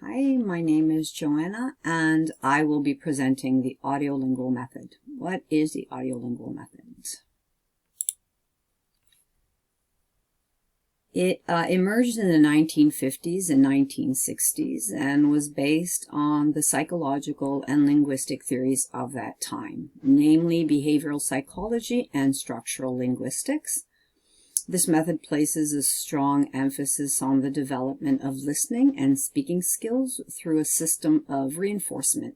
Hi, my name is Joanna, and I will be presenting the audiolingual method. What is the audiolingual method? It emerged in the 1950s and 1960s and was based on the psychological and linguistic theories of that time, namely behavioral psychology and structural linguistics. This method places a strong emphasis on the development of listening and speaking skills through a system of reinforcement.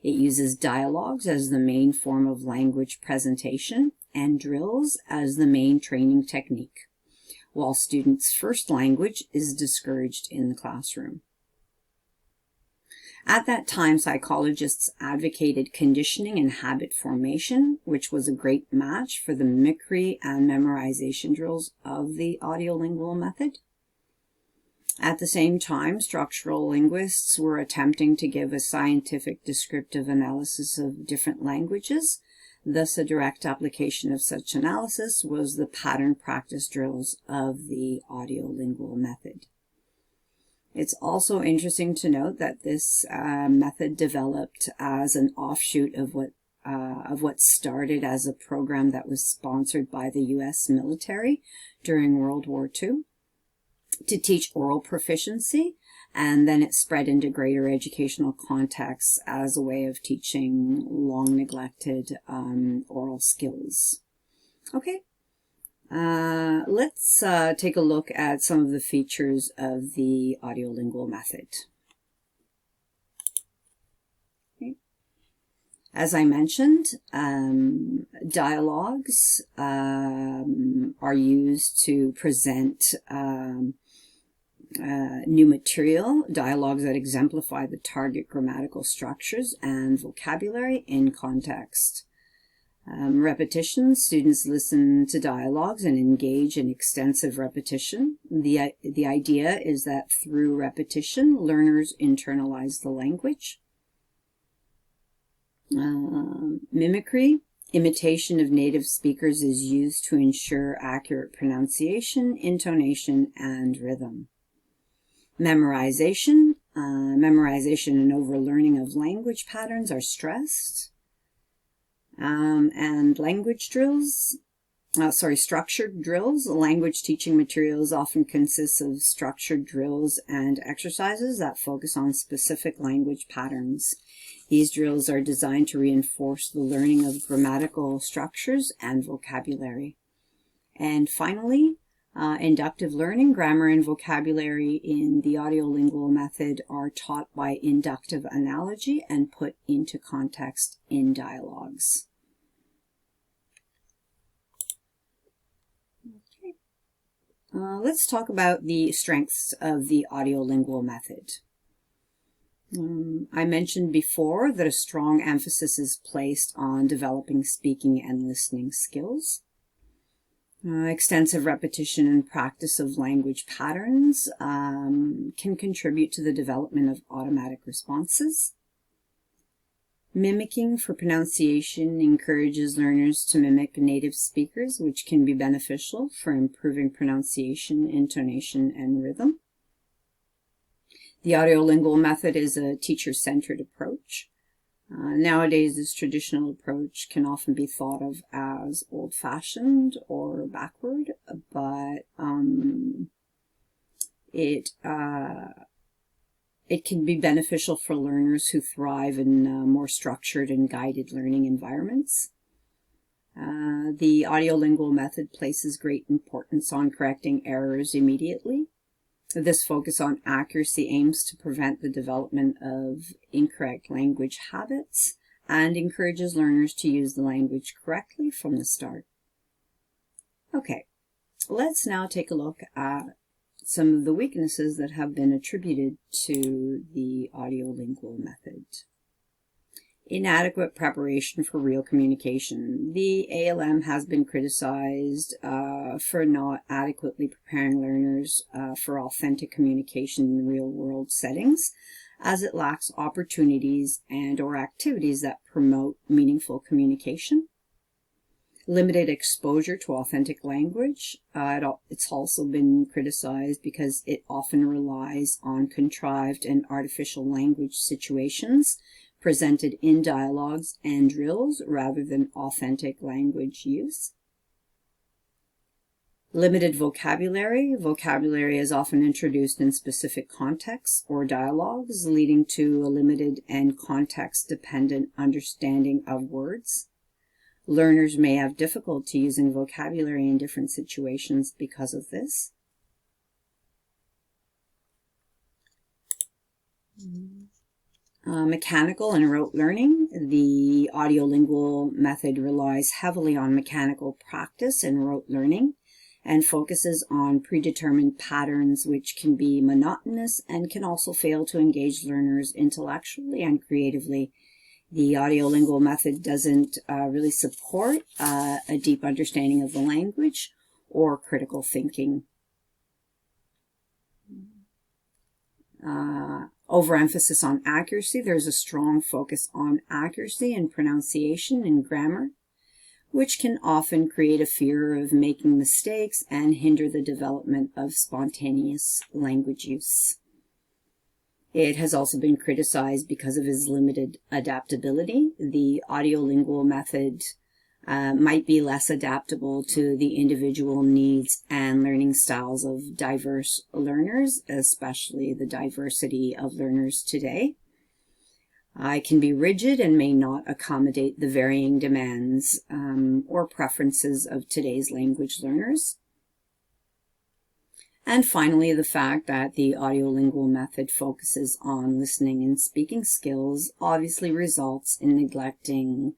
It uses dialogues as the main form of language presentation and drills as the main training technique, while students' first language is discouraged in the classroom. At that time, psychologists advocated conditioning and habit formation, which was a great match for the mimicry and memorization drills of the audiolingual method. At the same time, structural linguists were attempting to give a scientific descriptive analysis of different languages. Thus, a direct application of such analysis was the pattern practice drills of the audiolingual method. It's also interesting to note that this method developed as an offshoot of what started as a program that was sponsored by the U.S. military during World War II to teach oral proficiency, and then it spread into greater educational contexts as a way of teaching long-neglected oral skills. Okay. Let's take a look at some of the features of the audiolingual method. Okay. As I mentioned, dialogues are used to present new material, dialogues that exemplify the target grammatical structures and vocabulary in context. Repetition. Students listen to dialogues and engage in extensive repetition. The idea is that through repetition, learners internalize the language. Mimicry. Imitation of native speakers is used to ensure accurate pronunciation, intonation, and rhythm. Memorization. Memorization and overlearning of language patterns are stressed. And language drills, structured drills. Language teaching materials often consists of structured drills and exercises that focus on specific language patterns. These drills are designed to reinforce the learning of grammatical structures and vocabulary. And finally, inductive learning. Grammar and vocabulary in the audiolingual method are taught by inductive analogy and put into context in dialogues. Okay. Let's talk about the strengths of the audiolingual method. I mentioned before that a strong emphasis is placed on developing speaking and listening skills. Extensive repetition and practice of language patterns can contribute to the development of automatic responses. Mimicking for pronunciation encourages learners to mimic native speakers, which can be beneficial for improving pronunciation, intonation, and rhythm. The audiolingual method is a teacher-centered approach. Nowadays, this traditional approach can often be thought of as old-fashioned or backward, but it can be beneficial for learners who thrive in more structured and guided learning environments. The audiolingual method places great importance on correcting errors immediately. This focus on accuracy aims to prevent the development of incorrect language habits and encourages learners to use the language correctly from the start. Okay, let's now take a look at some of the weaknesses that have been attributed to the audiolingual method. Inadequate preparation for real communication. The ALM has been criticized for not adequately preparing learners for authentic communication in real-world settings, as it lacks opportunities and/or activities that promote meaningful communication. Limited exposure to authentic language. It's also been criticized because it often relies on contrived and artificial language situations presented in dialogues and drills rather than authentic language use. Limited vocabulary. Vocabulary is often introduced in specific contexts or dialogues, leading to a limited and context-dependent understanding of words. Learners may have difficulty using vocabulary in different situations because of this. Mechanical and rote learning. The audiolingual method relies heavily on mechanical practice and rote learning and focuses on predetermined patterns which can be monotonous and can also fail to engage learners intellectually and creatively. The audiolingual method doesn't really support a deep understanding of the language or critical thinking. Overemphasis on accuracy. There's a strong focus on accuracy and pronunciation and grammar, which can often create a fear of making mistakes and hinder the development of spontaneous language use. It has also been criticized because of its limited adaptability. The audiolingual method might be less adaptable to the individual needs and learning styles of diverse learners, especially the diversity of learners today. It can be rigid and may not accommodate the varying demands or preferences of today's language learners. And finally, the fact that the audiolingual method focuses on listening and speaking skills obviously results in neglecting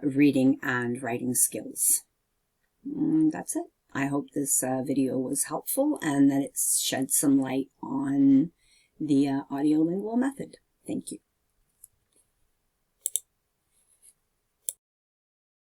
reading and writing skills. That's it. I hope this video was helpful and that it shed some light on the audiolingual method. Thank you.